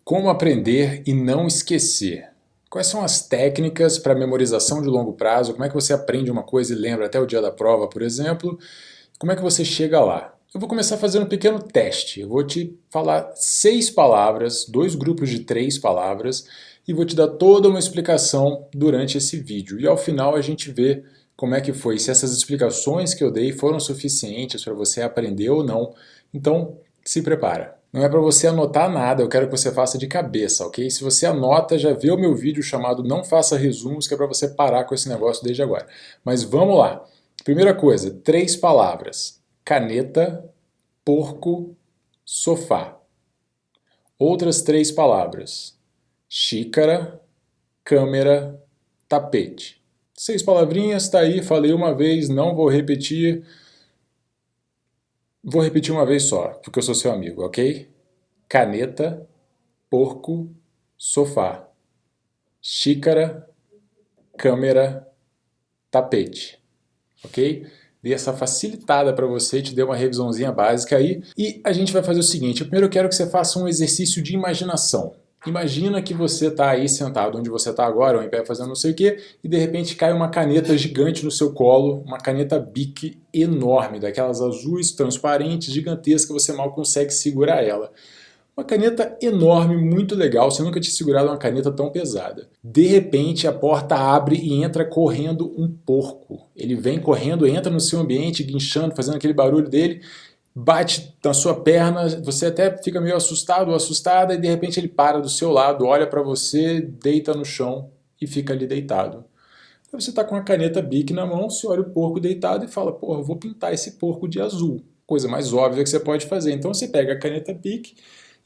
Como aprender e não esquecer? Quais são as técnicas para memorização de longo prazo? Como é que você aprende uma coisa e lembra até o dia da prova, por exemplo? Como é que você chega lá? Eu vou começar fazendo um pequeno teste. Eu vou te falar 6 palavras, 2 grupos de 3 palavras, e vou te dar toda uma explicação durante esse vídeo. E ao final a gente vê como é que foi, se essas explicações que eu dei foram suficientes para você aprender ou não. Então, se prepara. Não é para você anotar nada, eu quero que você faça de cabeça, ok? Se você anota, já vê o meu vídeo chamado Não Faça Resumos, que é para você parar com esse negócio desde agora. Mas vamos lá. Primeira coisa, 3 palavras. Caneta, porco, sofá. Outras 3 palavras. Xícara, câmera, tapete. 6 palavrinhas, tá aí, falei uma vez, não vou repetir. Vou repetir uma vez só, porque eu sou seu amigo, ok? Caneta, porco, sofá. Xícara, câmera, tapete. Ok? Dei essa facilitada para você, te dei uma revisãozinha básica aí. E a gente vai fazer o seguinte, primeiro eu quero que você faça um exercício de imaginação. Imagina que você está aí sentado onde você está agora, ou em pé fazendo não sei o quê, e de repente cai uma caneta gigante no seu colo, uma caneta Bic enorme, daquelas azuis, transparentes, gigantescas, que você mal consegue segurar ela. Uma caneta enorme, muito legal, você nunca tinha segurado uma caneta tão pesada. De repente a porta abre e entra correndo um porco. Ele vem correndo, entra no seu ambiente, guinchando, fazendo aquele barulho dele, bate na sua perna, você até fica meio assustado ou assustada e de repente ele para do seu lado, olha para você, deita no chão e fica ali deitado. Aí você está com a caneta Bic na mão, você olha o porco deitado e fala, porra, eu vou pintar esse porco de azul. Coisa mais óbvia que você pode fazer. Então você pega a caneta Bic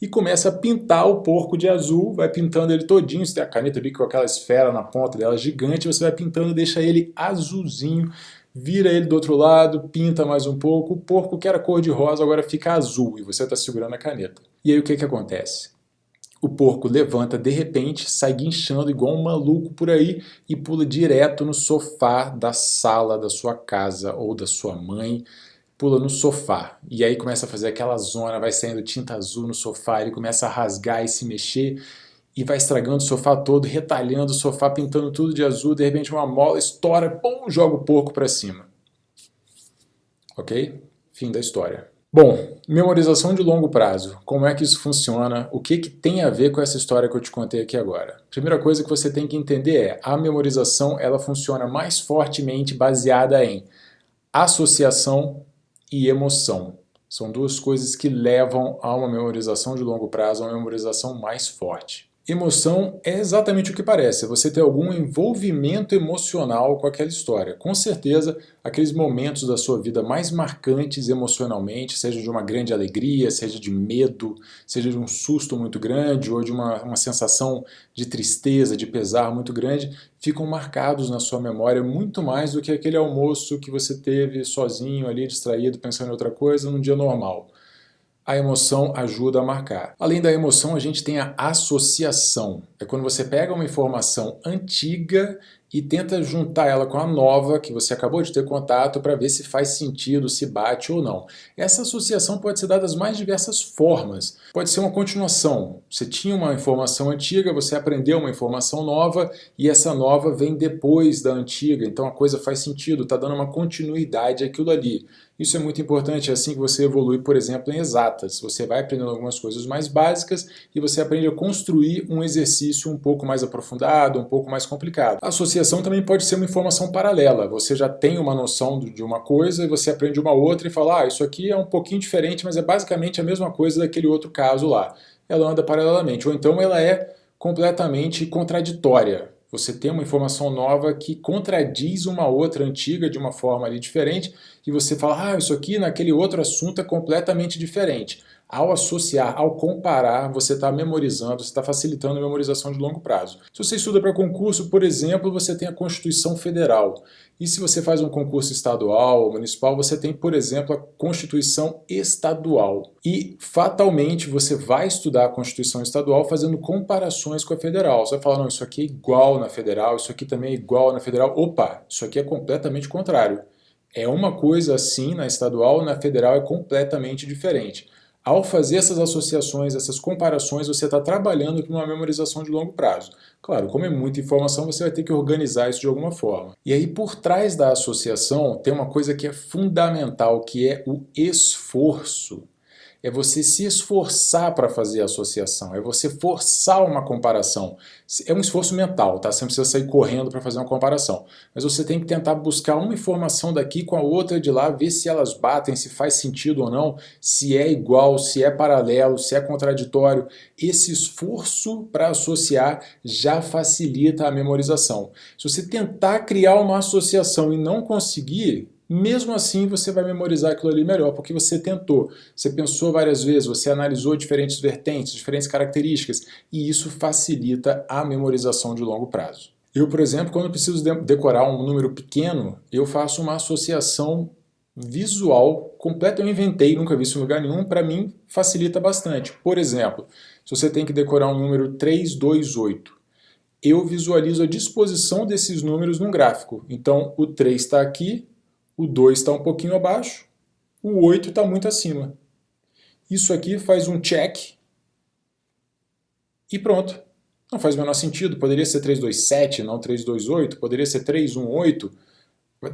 e começa a pintar o porco de azul, vai pintando ele todinho, você tem a caneta Bic com aquela esfera na ponta dela gigante, você vai pintando, deixa ele azulzinho, vira ele do outro lado, pinta mais um pouco, o porco que era cor de rosa agora fica azul e você está segurando a caneta. E aí o que acontece? O porco levanta de repente, sai guinchando igual um maluco por aí e pula direto no sofá da sala da sua casa ou da sua mãe, pula no sofá e aí começa a fazer aquela zona, vai saindo tinta azul no sofá, ele começa a rasgar e se mexer e vai estragando o sofá todo, retalhando o sofá, pintando tudo de azul, de repente uma mola estoura, pum, joga o porco para cima. Ok? Fim da história. Bom, memorização de longo prazo. Como é que isso funciona? O que tem a ver com essa história que eu te contei aqui agora? Primeira coisa que você tem que entender é a memorização ela funciona mais fortemente baseada em associação e emoção. São duas coisas que levam a uma memorização de longo prazo, a uma memorização mais forte. Emoção é exatamente o que parece, é você ter algum envolvimento emocional com aquela história. Com certeza, aqueles momentos da sua vida mais marcantes emocionalmente, seja de uma grande alegria, seja de medo, seja de um susto muito grande ou de uma sensação de tristeza, de pesar muito grande, ficam marcados na sua memória muito mais do que aquele almoço que você teve sozinho ali, distraído, pensando em outra coisa, num dia normal. A emoção ajuda a marcar. Além da emoção, a gente tem a associação. É quando você pega uma informação antiga e tenta juntar ela com a nova que você acabou de ter contato para ver se faz sentido, se bate ou não. Essa associação pode ser dada das mais diversas formas. Pode ser uma continuação. Você tinha uma informação antiga, você aprendeu uma informação nova e essa nova vem depois da antiga. Então a coisa faz sentido, está dando uma continuidade àquilo ali. Isso é muito importante, é assim que você evolui, por exemplo, em exatas. Você vai aprendendo algumas coisas mais básicas e você aprende a construir um exercício um pouco mais aprofundado, um pouco mais complicado. A associação também pode ser uma informação paralela. Você já tem uma noção de uma coisa e você aprende uma outra e fala, isso aqui é um pouquinho diferente, mas é basicamente a mesma coisa daquele outro caso lá. Ela anda paralelamente, ou então ela é completamente contraditória. Você tem uma informação nova que contradiz uma outra antiga de uma forma ali diferente e você fala, isso aqui naquele outro assunto é completamente diferente. Ao associar, ao comparar, você está memorizando, você está facilitando a memorização de longo prazo. Se você estuda para concurso, por exemplo, você tem a Constituição Federal. E se você faz um concurso estadual ou municipal, você tem, por exemplo, a Constituição Estadual. E, fatalmente, você vai estudar a Constituição Estadual fazendo comparações com a Federal. Você vai falar, não, isso aqui é igual na Federal, isso aqui também é igual na Federal. Opa, isso aqui é completamente contrário. É uma coisa assim na estadual, na federal é completamente diferente. Ao fazer essas associações, essas comparações, você está trabalhando com uma memorização de longo prazo. Claro, como é muita informação, você vai ter que organizar isso de alguma forma. E aí, por trás da associação, tem uma coisa que é fundamental, que é o esforço. É você se esforçar para fazer a associação, é você forçar uma comparação. É um esforço mental, tá? Você não precisa sair correndo para fazer uma comparação. Mas você tem que tentar buscar uma informação daqui com a outra de lá, ver se elas batem, se faz sentido ou não, se é igual, se é paralelo, se é contraditório. Esse esforço para associar já facilita a memorização. Se você tentar criar uma associação e não conseguir, mesmo assim você vai memorizar aquilo ali melhor, porque você tentou, você pensou várias vezes, você analisou diferentes vertentes, diferentes características, e isso facilita a memorização de longo prazo. Eu, por exemplo, quando eu preciso decorar um número pequeno, eu faço uma associação visual completa, eu inventei, nunca vi isso em lugar nenhum, para mim facilita bastante. Por exemplo, se você tem que decorar um número 328, eu visualizo a disposição desses números num gráfico. Então o 3 está aqui, o 2 está um pouquinho abaixo, o 8 está muito acima. Isso aqui faz um check e pronto. Não faz o menor sentido, poderia ser 327, não 328, poderia ser 318.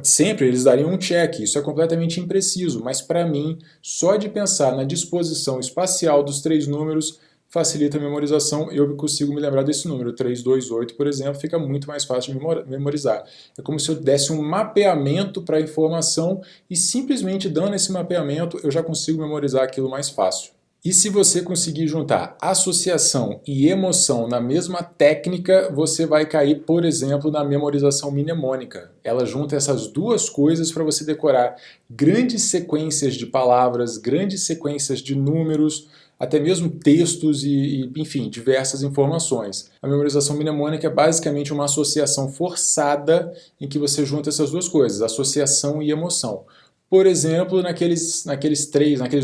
Sempre eles dariam um check, isso é completamente impreciso, mas para mim, só de pensar na disposição espacial dos três números facilita a memorização, eu consigo me lembrar desse número, 328, por exemplo, fica muito mais fácil de memorizar. É como se eu desse um mapeamento para a informação e simplesmente dando esse mapeamento eu já consigo memorizar aquilo mais fácil. E se você conseguir juntar associação e emoção na mesma técnica, você vai cair, por exemplo, na memorização mnemônica. Ela junta essas duas coisas para você decorar grandes sequências de palavras, grandes sequências de números, até mesmo textos e, enfim, diversas informações. A memorização mnemônica é basicamente uma associação forçada em que você junta essas duas coisas, associação e emoção. Por exemplo, naqueles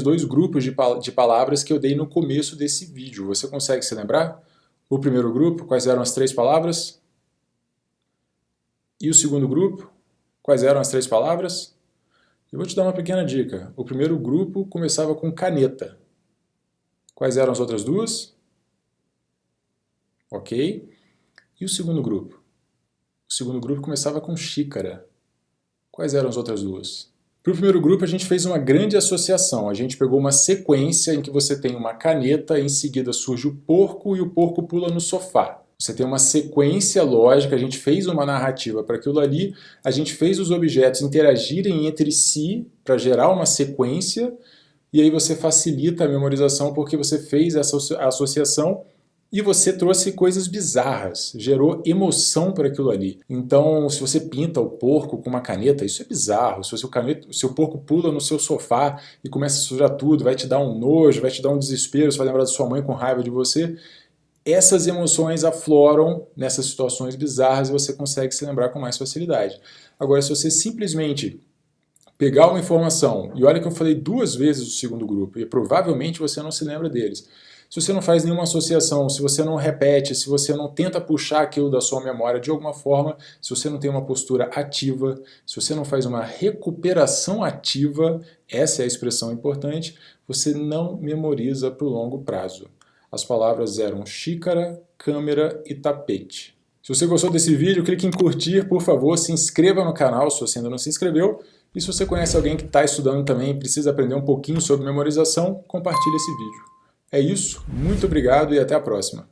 dois grupos de palavras que eu dei no começo desse vídeo. Você consegue se lembrar? O primeiro grupo, quais eram as três palavras? E o segundo grupo, quais eram as três palavras? Eu vou te dar uma pequena dica. O primeiro grupo começava com caneta. Quais eram as outras duas? Ok. E o segundo grupo? O segundo grupo começava com xícara. Quais eram as outras duas? Para o primeiro grupo a gente fez uma grande associação, a gente pegou uma sequência em que você tem uma caneta, em seguida surge o porco e o porco pula no sofá. Você tem uma sequência lógica, a gente fez uma narrativa para aquilo ali, a gente fez os objetos interagirem entre si para gerar uma sequência, e aí você facilita a memorização porque você fez essa associação e você trouxe coisas bizarras, gerou emoção para aquilo ali. Então, se você pinta o porco com uma caneta, isso é bizarro. Se o seu porco pula no seu sofá e começa a sujar tudo, vai te dar um nojo, vai te dar um desespero, você vai lembrar da sua mãe com raiva de você. Essas emoções afloram nessas situações bizarras e você consegue se lembrar com mais facilidade. Agora, se você simplesmente pegar uma informação, e olha que eu falei duas vezes o segundo grupo, e provavelmente você não se lembra deles. Se você não faz nenhuma associação, se você não repete, se você não tenta puxar aquilo da sua memória de alguma forma, se você não tem uma postura ativa, se você não faz uma recuperação ativa, essa é a expressão importante, você não memoriza para o longo prazo. As palavras eram xícara, câmera e tapete. Se você gostou desse vídeo, clique em curtir, por favor, se inscreva no canal se você ainda não se inscreveu. E se você conhece alguém que está estudando também e precisa aprender um pouquinho sobre memorização, compartilhe esse vídeo. É isso, muito obrigado e até a próxima.